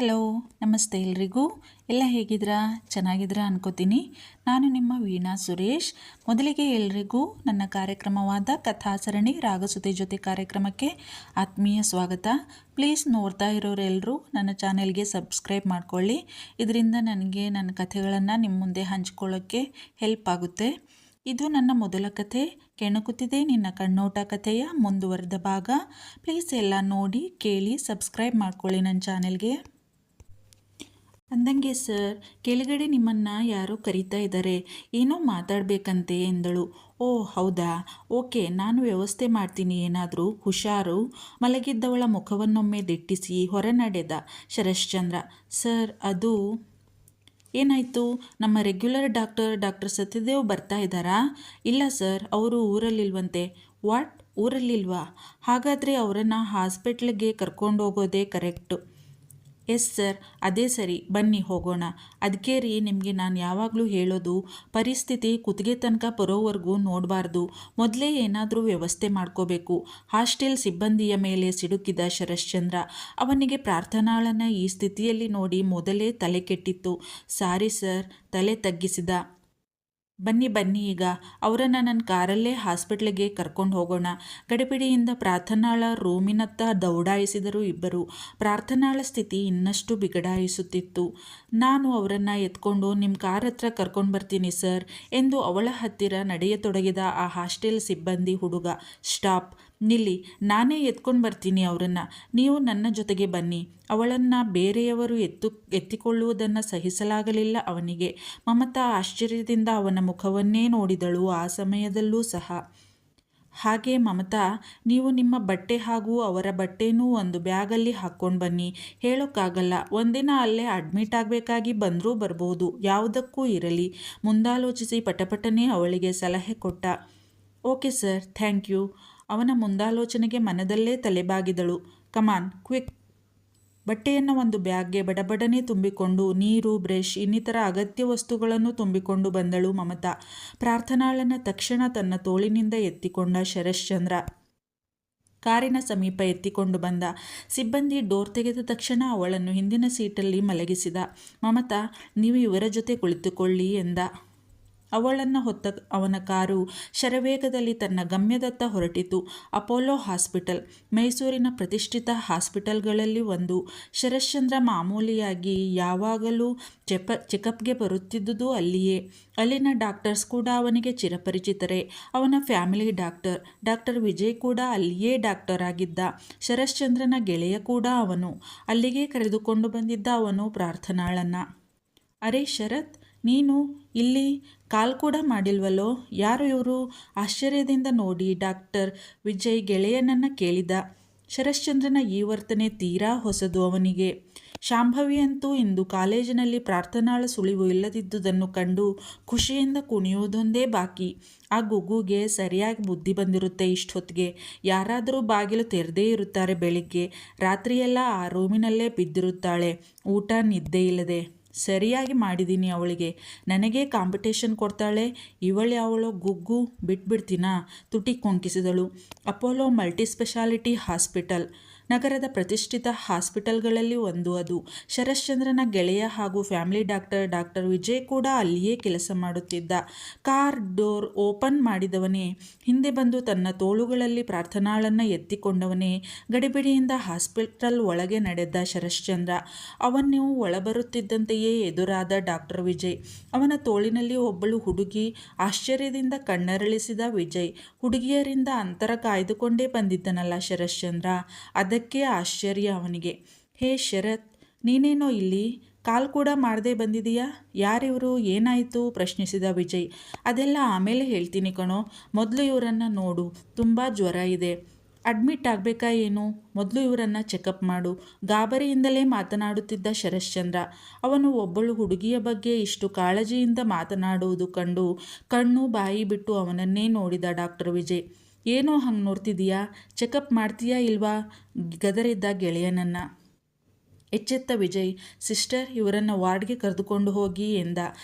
Hello, ನಮಸ್ತೆ ಎಲ್ರಿಗೂ. ಎಲ್ಲ ಹೇಗಿದ್ದೀರಾ? ಚೆನ್ನಾಗಿದ್ದೀರಾ ಅನ್ಕೋತೀನಿ. ನಾನು ನಿಮ್ಮ ವೀಣಾ ಸುರೇಶ್. ಮೊದಲಿಗೆ ಎಲ್ರಿಗೂ ನನ್ನ ಕಾರ್ಯಕ್ರಮವಾದ ಕಥಾಸರಣಿ ರಾಗಸುತೆ ಜೊತೆ ಕಾರ್ಯಕ್ರಮಕ್ಕೆ ಆತ್ಮೀಯ ಸ್ವಾಗತ. ಪ್ಲೀಸ್ ನೋಡ್ತಾ ಇರೋರೆಲ್ಲರೂ ನನ್ನ ಚಾನೆಲ್ಗೆ ಸಬ್ಸ್ಕ್ರೈಬ್ ಮಾಡ್ಕೊಳ್ಳಿ. ಇದರಿಂದ ನನಗೆ ನನ್ನ ಕಥೆಗಳನ್ನು ನಿಮ್ಮ ಮುಂದೆ ಹಂಚ್ಕೊಳ್ಳೋಕ್ಕೆ ಹೆಲ್ಪ್ ಆಗುತ್ತೆ. ಇದು ನನ್ನ ಮೊದಲ ಕಥೆ, ಕೆಣಕುತ್ತಿದೆ ನಿನ್ನ ಕಣ್ಣೋಟ ಕಥೆಯ ಮುಂದುವರೆದ ಭಾಗ. ಪ್ಲೀಸ್ ಎಲ್ಲ ನೋಡಿ, ಕೇಳಿ, ಸಬ್ಸ್ಕ್ರೈಬ್ ಮಾಡ್ಕೊಳ್ಳಿ ನನ್ನ ಚಾನೆಲ್ಗೆ. ಅಂದಂಗೆ ಸರ್, ಕೆಳಗಡೆ ನಿಮ್ಮನ್ನು ಯಾರೋ ಕರೀತಾ ಇದ್ದಾರೆ, ಏನೋ ಮಾತಾಡಬೇಕಂತೆ ಎಂದಳು. ಓ ಹೌದಾ, ಓಕೆ, ನಾನು ವ್ಯವಸ್ಥೆ ಮಾಡ್ತೀನಿ, ಏನಾದರೂ ಹುಷಾರು. ಮಲಗಿದ್ದವಳ ಮುಖವನ್ನೊಮ್ಮೆ ದಿಟ್ಟಿಸಿ ಹೊರ ನಡೆದ ಶರಶ್ಚಂದ್ರ. ಸರ್, ಅದು ಏನಾಯಿತು? ನಮ್ಮ ರೆಗ್ಯುಲರ್ ಡಾಕ್ಟರ್ ಸತ್ಯದೇವ್ ಬರ್ತಾ ಇದ್ದಾರಾ? ಇಲ್ಲ ಸರ್, ಅವರು ಊರಲ್ಲಿಲ್ವಂತೆ. ವಾಟ್, ಊರಲ್ಲಿಲ್ವಾ? ಹಾಗಾದರೆ ಅವರನ್ನು ಹಾಸ್ಪಿಟ್ಲಿಗೆ ಕರ್ಕೊಂಡೋಗೋದೇ ಕರೆಕ್ಟು. ಎಸ್ ಸರ್, ಅದೇ ಸರಿ, ಬನ್ನಿ ಹೋಗೋಣ. ಅದಕ್ಕೆ ರೀ ನಿಮಗೆ ನಾನು ಯಾವಾಗಲೂ ಹೇಳೋದು, ಪರಿಸ್ಥಿತಿ ಕುತ್ತಿಗೆ ತನಕ ಬರೋವರೆಗೂ ನೋಡಬಾರ್ದು, ಮೊದಲೇ ಏನಾದರೂ ವ್ಯವಸ್ಥೆ ಮಾಡ್ಕೋಬೇಕು. ಹಾಸ್ಟೆಲ್ ಸಿಬ್ಬಂದಿಯ ಮೇಲೆ ಸಿಡುಕಿದ ಶರಶ್ಚಂದ್ರ ಅವನಿಗೆ ಪ್ರಾರ್ಥನಾಳನ್ನು ಈ ಸ್ಥಿತಿಯಲ್ಲಿ ನೋಡಿ ಮೊದಲೇ ತಲೆ ಕೆಟ್ಟಿತ್ತು. ಸಾರಿ ಸರ್, ತಲೆ ತಗ್ಗಿಸಿದ. ಬನ್ನಿ ಈಗ ಅವರನ್ನು ನನ್ನ ಕಾರಲ್ಲೇ ಹಾಸ್ಪಿಟ್ಲಿಗೆ ಕರ್ಕೊಂಡು ಹೋಗೋಣ. ಗಡಿಬಿಡಿಯಿಂದ ಪ್ರಾರ್ಥನಾಳ ರೂಮಿನತ್ತ ದೌಡಾಯಿಸಿದರು ಇಬ್ಬರು. ಪ್ರಾರ್ಥನಾಳ ಸ್ಥಿತಿ ಇನ್ನಷ್ಟು ಬಿಗಡಾಯಿಸುತ್ತಿತ್ತು. ನಾನು ಅವರನ್ನು ಎತ್ಕೊಂಡು ನಿಮ್ಮ ಕಾರ್ ಹತ್ರ ಕರ್ಕೊಂಡು ಬರ್ತೀನಿ ಸರ್ ಎಂದು ಅವಳ ಹತ್ತಿರ ನಡೆಯತೊಡಗಿದ ಆ ಹಾಸ್ಟೆಲ್ ಸಿಬ್ಬಂದಿ ಹುಡುಗ. ಸ್ಟಾಪ್, ನಿಲ್ಲಿ, ನಾನೇ ಎತ್ಕೊಂಡು ಬರ್ತೀನಿ ಅವರನ್ನು, ನೀವು ನನ್ನ ಜೊತೆಗೆ ಬನ್ನಿ. ಅವಳನ್ನು ಬೇರೆಯವರು ಎತ್ತಿಕೊಳ್ಳುವುದನ್ನು ಸಹಿಸಲಾಗಲಿಲ್ಲ ಅವನಿಗೆ. ಮಮತಾ ಆಶ್ಚರ್ಯದಿಂದ ಅವನ ಮುಖವನ್ನೇ ನೋಡಿದಳು ಆ ಸಮಯದಲ್ಲೂ ಸಹ. ಹಾಗೆ ಮಮತಾ, ನೀವು ನಿಮ್ಮ ಬಟ್ಟೆ ಹಾಗೂ ಅವರ ಬಟ್ಟೆನೂ ಒಂದು ಬ್ಯಾಗಲ್ಲಿ ಹಾಕ್ಕೊಂಡು ಬನ್ನಿ. ಹೇಳೋಕ್ಕಾಗಲ್ಲ, ಒಂದಿನ ಅಲ್ಲೇ ಅಡ್ಮಿಟ್ ಆಗಬೇಕಾಗಿ ಬಂದರೂ ಬರ್ಬೋದು, ಯಾವುದಕ್ಕೂ ಇರಲಿ. ಮುಂದಾಲೋಚಿಸಿ ಪಟಪಟನೆ ಅವಳಿಗೆ ಸಲಹೆ ಕೊಟ್ಟ. Okay sir, thank you. ಅವನ ಮುಂದಾಲೋಚನೆಗೆ ಮನದಲ್ಲೇ ತಲೆಬಾಗಿದಳು. ಕಮಾನ್, ಕ್ವಿಕ್. ಬಟ್ಟೆಯನ್ನು ಒಂದು ಬ್ಯಾಗ್ಗೆ ಬಡಬಡನೆ ತುಂಬಿಕೊಂಡು ನೀರು, ಬ್ರಷ್, ಇನ್ನಿತರ ಅಗತ್ಯ ವಸ್ತುಗಳನ್ನು ತುಂಬಿಕೊಂಡು ಬಂದಳು ಮಮತಾ. ಪ್ರಾರ್ಥನಾಳನ್ನು ತಕ್ಷಣ ತನ್ನ ತೋಳಿನಿಂದ ಎತ್ತಿಕೊಂಡ ಶರಶ್ಚಂದ್ರ ಕಾರಿನ ಸಮೀಪ ಎತ್ತಿಕೊಂಡು ಬಂದ. ಸಿಬ್ಬಂದಿ ಡೋರ್ ತೆಗೆದ ತಕ್ಷಣ ಅವಳನ್ನು ಹಿಂದಿನ ಸೀಟಲ್ಲಿ ಮಲಗಿಸಿದ. ಮಮತಾ, ನೀವು ಇವರ ಜೊತೆ ಕುಳಿತುಕೊಳ್ಳಿ ಎಂದ. ಅವಳನ್ನು ಹೊತ್ತ ಅವನ ಕಾರು ಶರವೇಗದಲ್ಲಿ ತನ್ನ ಗಮ್ಯದತ್ತ ಹೊರಟಿತು. ಅಪೋಲೋ ಹಾಸ್ಪಿಟಲ್ ಮೈಸೂರಿನ ಪ್ರತಿಷ್ಠಿತ ಹಾಸ್ಪಿಟಲ್ಗಳಲ್ಲಿ ಒಂದು. ಶರಶ್ಚಂದ್ರ ಮಾಮೂಲಿಯಾಗಿ ಯಾವಾಗಲೂ ಚೆಕಪ್ಗೆ ಬರುತ್ತಿದ್ದುದು ಅಲ್ಲಿಯೇ. ಅಲ್ಲಿನ ಡಾಕ್ಟರ್ಸ್ ಕೂಡ ಅವನಿಗೆ ಚಿರಪರಿಚಿತರೇ. ಅವನ ಫ್ಯಾಮಿಲಿ ಡಾಕ್ಟರ್ ವಿಜಯ್ ಕೂಡ ಅಲ್ಲಿಯೇ ಡಾಕ್ಟರ್ ಆಗಿದ್ದ. ಶರಶ್ಚಂದ್ರನ ಗೆಳೆಯ ಕೂಡ ಅವನು. ಅಲ್ಲಿಗೆ ಕರೆದುಕೊಂಡು ಬಂದಿದ್ದ ಅವನು ಪ್ರಾರ್ಥನಾಳನ್ನ. ಅರೆ ಶರತ್, ನೀನು ಇಲ್ಲಿ? ಕಾಲ್ ಕೂಡ ಮಾಡಿಲ್ವಲ್ಲೋ? ಯಾರು ಇವರು? ಆಶ್ಚರ್ಯದಿಂದ ನೋಡಿ ಡಾಕ್ಟರ್ ವಿಜಯ್ ಗೆಳೆಯನನ್ನು ಕೇಳಿದ. ಶರಶ್ಚಂದ್ರನ ಈ ವರ್ತನೆ ತೀರಾ ಹೊಸದು ಅವನಿಗೆ. ಶಾಂಭವಿ ಅಂತೂ ಇಂದು ಕಾಲೇಜಿನಲ್ಲಿ ಪ್ರಾರ್ಥನಾಳ ಸುಳಿವು ಇಲ್ಲದಿದ್ದುದನ್ನು ಕಂಡು ಖುಷಿಯಿಂದ ಕುಣಿಯುವುದೊಂದೇ ಬಾಕಿ. ಆ ಗುಗ್ಗುಗೆ ಸರಿಯಾಗಿ ಬುದ್ಧಿ ಬಂದಿರುತ್ತೆ. ಇಷ್ಟೊತ್ತಿಗೆ ಯಾರಾದರೂ ಬಾಗಿಲು ತೆರೆದೇ ಇರುತ್ತಾರೆ. ಬೆಳಿಗ್ಗೆ ರಾತ್ರಿಯೆಲ್ಲ ಆ ರೂಮಿನಲ್ಲೇ ಬಿದ್ದಿರುತ್ತಾಳೆ, ಊಟ ನಿದ್ದೆ ಇಲ್ಲದೆ. ಸರಿಯಾಗಿ ಮಾಡಿದ್ದೀನಿ ಅವಳಿಗೆ, ನನಗೇ ಕಾಂಪಿಟೇಷನ್ ಕೊಡ್ತಾಳೆ ಅವಳು ಗುಗ್ಗು. ಬಿಟ್ಬಿಡ್ತೀನಾ? ತುಟಿ ಕೊಂಕಿಸಿದಳು. ಅಪೋಲೋ ಮಲ್ಟಿಸ್ಪೆಷಾಲಿಟಿ ಹಾಸ್ಪಿಟಲ್ ನಗರದ ಪ್ರತಿಷ್ಠಿತ ಹಾಸ್ಪಿಟಲ್ಗಳಲ್ಲಿ ಒಂದು ಅದು. ಶರಶ್ಚಂದ್ರನ ಗೆಳೆಯ ಹಾಗೂ ಫ್ಯಾಮಿಲಿ ಡಾಕ್ಟರ್ ವಿಜಯ್ ಕೂಡ ಅಲ್ಲಿಯೇ ಕೆಲಸ ಮಾಡುತ್ತಿದ್ದ. ಕಾರ್ ಡೋರ್ ಓಪನ್ ಮಾಡಿದವನೇ, ಹಿಂದೆ ಬಂದು ತನ್ನ ತೋಳುಗಳಲ್ಲಿ ಪ್ರಾರ್ಥನಾಳನ್ನು ಎತ್ತಿಕೊಂಡವನೇ ಗಡಿಬಿಡಿಯಿಂದ ಹಾಸ್ಪಿಟಲ್ ಒಳಗೆ ನಡೆದ ಶರಶ್ಚಂದ್ರ. ಅವನು ಒಳಬರುತ್ತಿದ್ದಂತೆಯೇ ಎದುರಾದ ಡಾಕ್ಟರ್ ವಿಜಯ್. ಅವನ ತೋಳಿನಲ್ಲಿ ಒಬ್ಬಳು ಹುಡುಗಿ. ಆಶ್ಚರ್ಯದಿಂದ ಕಣ್ಣರಳಿಸಿದ ವಿಜಯ್. ಹುಡುಗಿಯರಿಂದ ಅಂತರ ಕಾಯ್ದುಕೊಂಡೇ ಬಂದಿದ್ದನಲ್ಲ ಶರಶ್ಚಂದ್ರ, ಅದಕ್ಕೆ ಆಶ್ಚರ್ಯ ಅವನಿಗೆ. ಹೇ ಶರತ್, ನೀನೇನೋ ಇಲ್ಲಿ? ಕಾಲ್ ಕೂಡ ಮಾಡದೆ ಬಂದಿದೀಯಾ? ಯಾರಿವರು? ಏನಾಯಿತು? ಪ್ರಶ್ನಿಸಿದ ವಿಜಯ್. ಅದೆಲ್ಲ ಆಮೇಲೆ ಹೇಳ್ತೀನಿ ಕಣೋ, ಮೊದಲು ಇವರನ್ನು ನೋಡು, ತುಂಬ ಜ್ವರ ಇದೆ. ಅಡ್ಮಿಟ್ ಆಗಬೇಕಾ ಏನು? ಮೊದಲು ಇವರನ್ನು ಚೆಕಪ್ ಮಾಡು. ಗಾಬರಿಯಿಂದಲೇ ಮಾತನಾಡುತ್ತಿದ್ದ ಶರಶ್ಚಂದ್ರ. ಅವನು ಒಬ್ಬಳು ಹುಡುಗಿಯ ಬಗ್ಗೆ ಇಷ್ಟು ಕಾಳಜಿಯಿಂದ ಮಾತನಾಡುವುದು ಕಂಡು ಕಣ್ಣು ಬಾಯಿ ಬಿಟ್ಟು ಅವನನ್ನೇ ನೋಡಿದ ಡಾಕ್ಟರ್ ವಿಜಯ್. ಏನೋ ಹಂಗೆ ನೋಡ್ತಿದೀಯಾ? ಚೆಕಪ್ ಮಾಡ್ತೀಯಾ ಇಲ್ವಾ? ಗದರಿದ್ದ ಗೆಳೆಯನನ್ನು. ಎಚ್ಚೆತ್ತ ವಿಜಯ್. ಸಿಸ್ಟರ್, ಇವರನ್ನು ವಾರ್ಡ್ಗೆ ಕರೆದುಕೊಂಡು ಹೋಗಿ ಎಂದ.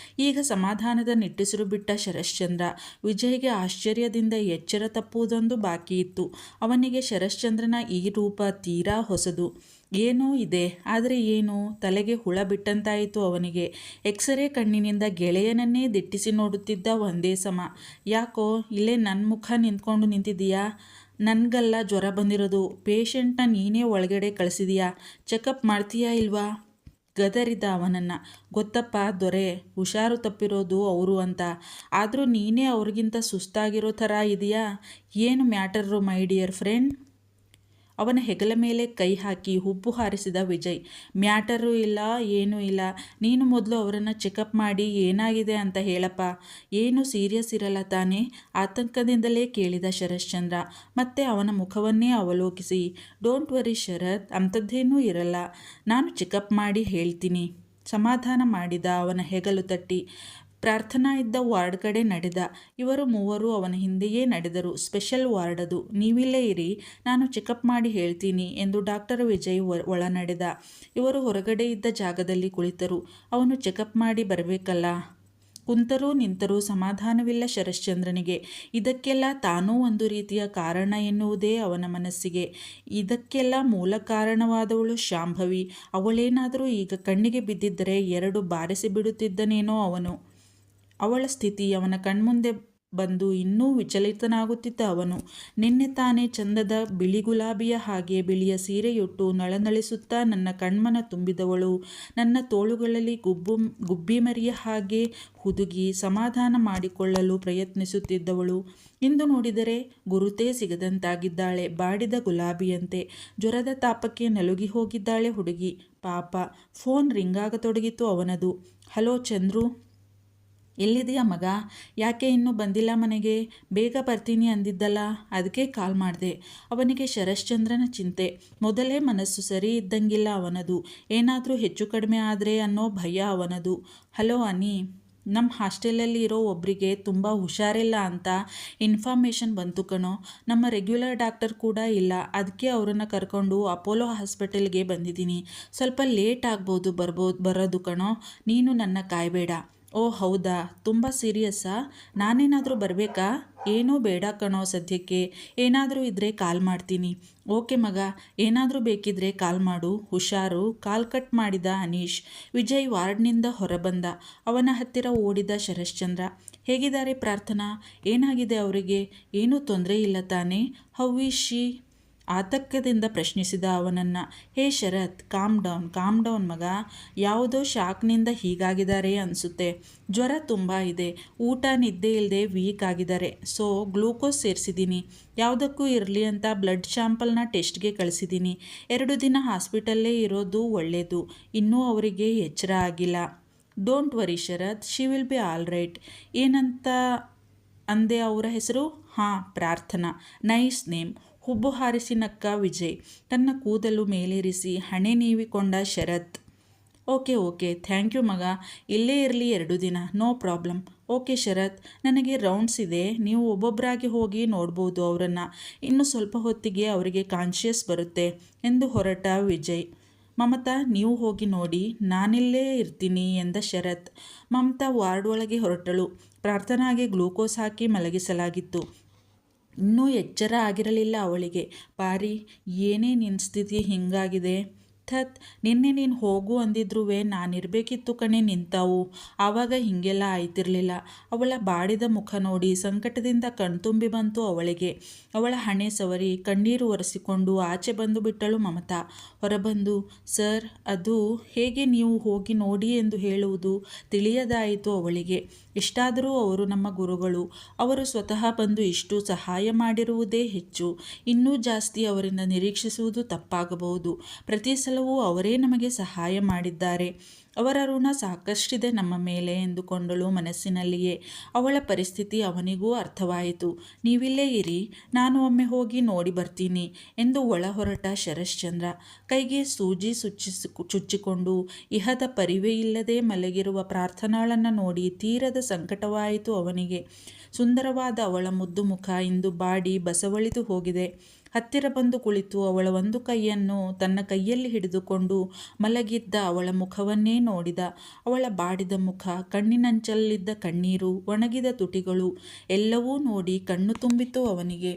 ಈಗ ಸಮಾಧಾನದ ನಿಟ್ಟುಸಿರು ಬಿಟ್ಟ ಶರಶ್ಚಂದ್ರ. ವಿಜಯ್ಗೆ ಆಶ್ಚರ್ಯದಿಂದ ಎಚ್ಚರ ತಪ್ಪುವುದೊಂದು ಬಾಕಿ ಇತ್ತು. ಅವನಿಗೆ ಶರಶ್ಚಂದ್ರನ ಈ ರೂಪ ತೀರಾ ಹೊಸದು. ಏನೋ ಇದೆ, ಆದರೆ ಏನು? ತಲೆಗೆ ಹುಳ ಬಿಟ್ಟಂತಾಯಿತು ಅವನಿಗೆ. ಎಕ್ಸರೇ ಕಣ್ಣಿನಿಂದ ಗೆಳೆಯನನ್ನೇ ದಿಟ್ಟಿಸಿ ನೋಡುತ್ತಿದ್ದ ಒಂದೇ ಸಮ. ಯಾಕೋ ಇಲ್ಲೇ ನನ್ನ ಮುಖ ನಿಂತ್ಕೊಂಡು ನಿಂತಿದ್ದೀಯಾ? ನನಗಲ್ಲ ಜ್ವರ ಬಂದಿರೋದು, ಪೇಷಂಟ್ನ ನೀನೇ ಒಳಗಡೆ ಕಳಿಸಿದೀಯಾ? ಚೆಕಪ್ ಮಾಡ್ತೀಯಾ ಇಲ್ವಾ? ಗದರಿದ ಅವನನ್ನು. ಗೊತ್ತಪ್ಪ ದೊರೆ, ಹುಷಾರು ತಪ್ಪಿರೋದು ಅವರು ಅಂತ. ಆದರೂ ನೀನೇ ಅವ್ರಿಗಿಂತ ಸುಸ್ತಾಗಿರೋ ಥರ ಇದೆಯಾ? ಏನು ಮ್ಯಾಟರು ಮೈ ಡಿಯರ್ ಫ್ರೆಂಡ್? ಅವನ ಹೆಗಲ ಮೇಲೆ ಕೈ ಹಾಕಿ ಹುಬ್ಬು ಹಾರಿಸಿದ ವಿಜಯ್. ಮ್ಯಾಟರು ಇಲ್ಲ, ಏನೂ ಇಲ್ಲ. ನೀನು ಮೊದಲು ಅವರನ್ನು ಚೆಕಪ್ ಮಾಡಿ ಏನಾಗಿದೆ ಅಂತ ಹೇಳಪ್ಪ. ಏನು ಸೀರಿಯಸ್ ಇರಲ್ಲ ತಾನೇ? ಆತಂಕದಿಂದಲೇ ಕೇಳಿದ ಶರಶ್ಚಂದ್ರ. ಮತ್ತೆ ಅವನ ಮುಖವನ್ನೇ ಅವಲೋಕಿಸಿ, ಡೋಂಟ್ ವರಿ ಶರತ್, ಅಂಥದ್ದೇನೂ ಇರಲ್ಲ. ನಾನು ಚೆಕಪ್ ಮಾಡಿ ಹೇಳ್ತೀನಿ, ಸಮಾಧಾನ ಮಾಡಿದ ಅವನ ಹೆಗಲು ತಟ್ಟಿ. ಪ್ರಾರ್ಥನಾ ಇದ್ದ ವಾರ್ಡ್ ಕಡೆ ನಡೆದ. ಇವರು ಮೂವರು ಅವನ ಹಿಂದೆಯೇ ನಡೆದರು. ಸ್ಪೆಷಲ್ ವಾರ್ಡ್ ಅದು, ನೀವಿಲ್ಲೇ ಇರಿ, ನಾನು ಚೆಕಪ್ ಮಾಡಿ ಹೇಳ್ತೀನಿ ಎಂದು ಡಾಕ್ಟರ್ ವಿಜಯ್ ಒಳ ನಡೆದ. ಇವರು ಹೊರಗಡೆ ಇದ್ದ ಜಾಗದಲ್ಲಿ ಕುಳಿತರು. ಅವನು ಚೆಕಪ್ ಮಾಡಿ ಬರಬೇಕಲ್ಲ. ಕುಂತರೂ ನಿಂತರೂ ಸಮಾಧಾನವಿಲ್ಲ ಶರಶ್ಚಂದ್ರನಿಗೆ. ಇದಕ್ಕೆಲ್ಲ ತಾನೂ ಒಂದು ರೀತಿಯ ಕಾರಣ ಎನ್ನುವುದೇ ಅವನ ಮನಸ್ಸಿಗೆ. ಇದಕ್ಕೆಲ್ಲ ಮೂಲ ಕಾರಣವಾದವಳು ಶಾಂಭವಿ. ಅವಳೇನಾದರೂ ಈಗ ಕಣ್ಣಿಗೆ ಬಿದ್ದಿದ್ದರೆ ಎರಡು ಬಾರಿಸಿ ಬಿಡುತ್ತಿದ್ದನೇನೋ ಅವನು. ಅವಳ ಸ್ಥಿತಿ ಅವನ ಕಣ್ಮುಂದೆ ಬಂದು ಇನ್ನೂ ವಿಚಲಿತನಾಗುತ್ತಿದ್ದ ಅವನು. ನಿನ್ನೆ ತಾನೇ ಚಂದದ ಬಿಳಿ ಗುಲಾಬಿಯ ಹಾಗೆ ಬಿಳಿಯ ಸೀರೆಯುಟ್ಟು ನಳನಳಿಸುತ್ತಾ ನನ್ನ ಕಣ್ಮನ ತುಂಬಿದವಳು, ನನ್ನ ತೋಳುಗಳಲ್ಲಿ ಗುಬ್ಬಿಮರಿಯ ಹಾಗೆ ಹುದುಗಿ ಸಮಾಧಾನ ಮಾಡಿಕೊಳ್ಳಲು ಪ್ರಯತ್ನಿಸುತ್ತಿದ್ದವಳು, ಇಂದು ನೋಡಿದರೆ ಗುರುತೇ ಸಿಗದಂತಾಗಿದ್ದಾಳೆ. ಬಾಡಿದ ಗುಲಾಬಿಯಂತೆ ಜ್ವರದ ತಾಪಕ್ಕೆ ನಲುಗಿ ಹೋಗಿದ್ದಾಳೆ ಹುಡುಗಿ. ಪಾಪ. ಫೋನ್ ರಿಂಗಾಗತೊಡಗಿತು ಅವನದು. ಹಲೋ ಚಂದ್ರು, ಎಲ್ಲಿದೆಯಾ ಮಗ? ಯಾಕೆ ಇನ್ನೂ ಬಂದಿಲ್ಲ ಮನೆಗೆ? ಬೇಗ ಬರ್ತೀನಿ ಅಂದಿದ್ದಲ್ಲ, ಅದಕ್ಕೆ ಕಾಲ್ ಮಾಡಿದೆ. ಅವನಿಗೆ ಶರಶ್ಚಂದ್ರನ ಚಿಂತೆ. ಮೊದಲೇ ಮನಸ್ಸು ಸರಿ ಇದ್ದಂಗಿಲ್ಲ ಅವನದು. ಏನಾದರೂ ಹೆಚ್ಚು ಕಡಿಮೆ ಆದರೆ ಅನ್ನೋ ಭಯ ಅವನದು. ಹಲೋ ಅನಿ, ನಮ್ಮ ಹಾಸ್ಟೆಲಲ್ಲಿ ಇರೋ ಒಬ್ಬರಿಗೆ ತುಂಬ ಹುಷಾರಿಲ್ಲ ಅಂತ ಇನ್ಫಾರ್ಮೇಷನ್ ಬಂತು ಕಣೋ. ನಮ್ಮ ರೆಗ್ಯುಲರ್ ಡಾಕ್ಟರ್ ಕೂಡ ಇಲ್ಲ, ಅದಕ್ಕೆ ಅವರನ್ನು ಕರ್ಕೊಂಡು ಅಪೋಲೋ ಹಾಸ್ಪಿಟಲ್ಗೆ ಬಂದಿದ್ದೀನಿ. ಸ್ವಲ್ಪ ಲೇಟ್ ಆಗ್ಬೋದು ಬರೋದು ಕಣೋ, ನೀನು ನನ್ನ ಕಾಯಬೇಡ. ಓ ಹೌದಾ, ತುಂಬ ಸೀರಿಯಸ್ಸಾ? ನಾನೇನಾದರೂ ಬರಬೇಕಾ? ಏನೂ ಬೇಡ ಕಣೋ ಸದ್ಯಕ್ಕೆ. ಏನಾದರೂ ಇದ್ದರೆ ಕಾಲ್ ಮಾಡ್ತೀನಿ. ಓಕೆ ಮಗ, ಏನಾದರೂ ಬೇಕಿದ್ರೆ ಕಾಲ್ ಮಾಡು, ಹುಷಾರು. ಕಾಲ್ ಕಟ್ ಮಾಡಿದ ಅನೀಶ್. ವಿಜಯ್ ವಾರ್ಡ್ನಿಂದ ಹೊರಬಂದ. ಅವನ ಹತ್ತಿರ ಓಡಿದ ಶರಶ್ಚಂದ್ರ. ಹೇಗಿದ್ದಾರೆ ಪ್ರಾರ್ಥನಾ? ಏನಾಗಿದೆ ಅವರಿಗೆ? ಏನೂ ತೊಂದರೆ ಇಲ್ಲ ತಾನೇ? How is she? ಆತಂಕದಿಂದ ಪ್ರಶ್ನಿಸಿದ ಅವನನ್ನು. ಹೇ ಶರತ್, ಕಾಮ್ ಡೌನ್ ಮಗ. ಯಾವುದೋ ಶಾಕ್ನಿಂದ ಹೀಗಾಗಿದ್ದಾರೆ ಅನಿಸುತ್ತೆ. ಜ್ವರ ತುಂಬ ಇದೆ, ಊಟ ನಿದ್ದೆ ಇಲ್ಲದೆ ವೀಕ್ ಆಗಿದ್ದಾರೆ. ಸೊ ಗ್ಲೂಕೋಸ್ ಸೇರಿಸಿದ್ದೀನಿ. ಯಾವುದಕ್ಕೂ ಇರಲಿ ಅಂತ ಬ್ಲಡ್ ಶಾಂಪಲ್ನ ಟೆಸ್ಟ್ಗೆ ಕಳಿಸಿದ್ದೀನಿ. 2 ದಿನ ಹಾಸ್ಪಿಟಲ್ಲೇ ಇರೋದು ಒಳ್ಳೆಯದು. ಇನ್ನೂ ಅವರಿಗೆ ಎಚ್ಚರ ಆಗಿಲ್ಲ. Don't worry Sharath, she will be all right. ಏನಂತ ಅಂದೆ ಅವರ ಹೆಸರು? ಹಾಂ, ಪ್ರಾರ್ಥನಾ. Nice name. ಹುಬ್ಬು ಹಾರಿಸಿ ನಕ್ಕ ವಿಜಯ್. ತನ್ನ ಕೂದಲು ಮೇಲೇರಿಸಿ ಹಣೆ ನೀವಿಕೊಂಡ ಶರತ್. ಓಕೆ ಥ್ಯಾಂಕ್ ಯು ಮಗ. ಇಲ್ಲೇ ಇರಲಿ 2 ದಿನ, ನೋ ಪ್ರಾಬ್ಲಮ್. ಓಕೆ ಶರತ್, ನನಗೆ ರೌಂಡ್ಸ್ ಇದೆ, ನೀವು ಒಬ್ಬೊಬ್ಬರಾಗಿ ಹೋಗಿ ನೋಡ್ಬೋದು ಅವರನ್ನು. ಇನ್ನು ಸ್ವಲ್ಪ ಹೊತ್ತಿಗೆ ಅವರಿಗೆ ಕಾನ್ಷಿಯಸ್ ಬರುತ್ತೆ ಎಂದು ಹೊರಟ ವಿಜಯ್. ಮಮತಾ, ನೀವು ಹೋಗಿ ನೋಡಿ, ನಾನಿಲ್ಲೇ ಇರ್ತೀನಿ ಎಂದ ಶರತ್. ಮಮತಾ ವಾರ್ಡ್ ಒಳಗೆ ಹೊರಟಳು. ಪ್ರಾರ್ಥನಾಗೆ ಗ್ಲೂಕೋಸ್ ಹಾಕಿ ಮಲಗಿಸಲಾಗಿತ್ತು. ಇನ್ನೂ ಎಚ್ಚರ ಆಗಿರಲಿಲ್ಲ ಅವಳಿಗೆ. ಪಾರಿ, ಏನೇ ನಿನ್ನ ಸ್ಥಿತಿ ಹಿಂಗಾಗಿದೆ? ಥತ್, ನಿನ್ನೆ ನೀನು ಹೋಗು ಅಂದಿದ್ರೂ ನಾನಿರಬೇಕಿತ್ತು ಕಣೆ ನಿಂತಾವು. ಆವಾಗ ಹೀಗೆಲ್ಲ ಆಯ್ತಿರಲಿಲ್ಲ. ಅವಳ ಬಾಡಿದ ಮುಖ ನೋಡಿ ಸಂಕಟದಿಂದ ಕಣ್ತುಂಬಿ ಬಂತು ಅವಳಿಗೆ. ಅವಳ ಹಣೆ ಸವರಿ ಕಣ್ಣೀರು ಒರೆಸಿಕೊಂಡು ಆಚೆ ಬಂದು ಬಿಟ್ಟಳು ಮಮತಾ. ಹೊರಬಂದು, ಸರ್, ಅದು ಹೇಗೆ ನೀವು ಹೋಗಿ ನೋಡಿ ಎಂದು ಹೇಳುವುದು ತಿಳಿಯದಾಯಿತು ಅವಳಿಗೆ. ಇಷ್ಟಾದರೂ ಅವರು ನಮ್ಮ ಗುರುಗಳು. ಅವರು ಸ್ವತಃ ಬಂದು ಇಷ್ಟು ಸಹಾಯ ಮಾಡಿರುವುದೇ ಹೆಚ್ಚು. ಇನ್ನೂ ಜಾಸ್ತಿ ಅವರಿಂದ ನಿರೀಕ್ಷಿಸುವುದು ತಪ್ಪಾಗಬಹುದು. ಪ್ರತಿ ಸಲವೂ ಅವರೇ ನಮಗೆ ಸಹಾಯ ಮಾಡಿದ್ದಾರೆ. ಅವರ ಋಣ ಸಾಕಷ್ಟಿದೆ ನಮ್ಮ ಮೇಲೆ ಎಂದುಕೊಂಡಳು ಮನಸ್ಸಿನಲ್ಲಿಯೇ. ಅವಳ ಪರಿಸ್ಥಿತಿ ಅವನಿಗೂ ಅರ್ಥವಾಯಿತು. ನೀವಿಲ್ಲೇ ಇರಿ, ನಾನು ಒಮ್ಮೆ ಹೋಗಿ ನೋಡಿ ಬರ್ತೀನಿ ಎಂದು ಒಳ ಹೊರಟ ಶರಶ್ಚಂದ್ರ. ಕೈಗೆ ಸೂಜಿ ಚುಚ್ಚಿಕೊಂಡು ಇಹದ ಪರಿವೇ ಇಲ್ಲದೆ ಮಲಗಿರುವ ಪ್ರಾರ್ಥನಾಳನ್ನು ನೋಡಿ ತೀರದ ಸಂಕಟವಾಯಿತು ಅವನಿಗೆ. ಸುಂದರವಾದ ಅವಳ ಮುದ್ದು ಮುಖ ಇಂದು ಬಾಡಿ ಬಸವಳಿದು ಹೋಗಿದೆ. ಹತ್ತಿರ ಬಂದು ಕುಳಿತು ಅವಳ ಒಂದು ಕೈಯನ್ನು ತನ್ನ ಕೈಯಲ್ಲಿ ಹಿಡಿದುಕೊಂಡು ಮಲಗಿದ್ದ ಅವಳ ಮುಖವನ್ನೇ ನೋಡಿದ. ಅವಳ ಬಾಡಿದ ಮುಖ, ಕಣ್ಣಿನಂಚಲ್ಲಿದ್ದ ಕಣ್ಣೀರು, ಒಣಗಿದ ತುಟಿಗಳು ಎಲ್ಲವೂ ನೋಡಿ ಕಣ್ಣು ತುಂಬಿತು ಅವನಿಗೆ.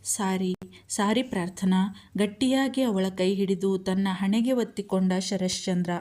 ಸಾರಿ ಸಾರಿ ಪ್ರಾರ್ಥನಾ, ಗಟ್ಟಿಯಾಗಿ ಅವಳ ಕೈ ಹಿಡಿದು ತನ್ನ ಹಣೆಗೆ ಒತ್ತಿಕೊಂಡ ಶರಶ್ಚಂದ್ರ.